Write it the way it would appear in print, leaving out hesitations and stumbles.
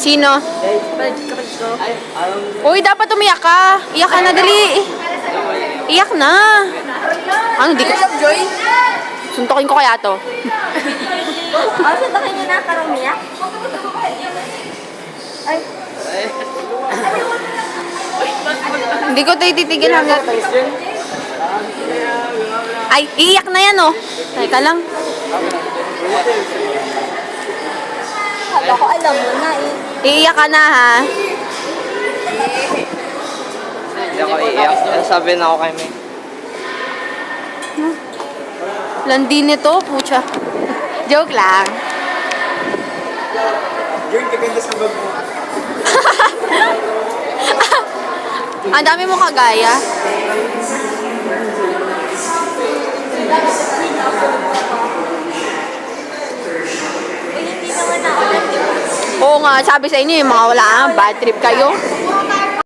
Sino? Kapatid ko. Uy, dapat umiyak ka. Iyak ka na, dali. Iyak na. Ano, di ko... Joy? Suntokin ko kaya to. Suntokin niyo na para umiyak? Ay. Hindi ko tayo titigil hanggang... Ay, iiyak na yan, oh. Teka lang. Kala ko alam mo na eh. Iiyak ka na, ha? Hindi ako iiyak. Sabi na ako kay May. Landi nito, pucha. Joke lang. Yun, kaganda sa bag mo. Ang dami mo kagaya. Hindi naman ako. Oo nga, sabi sa inyo, yung mga wala, bad trip kayo.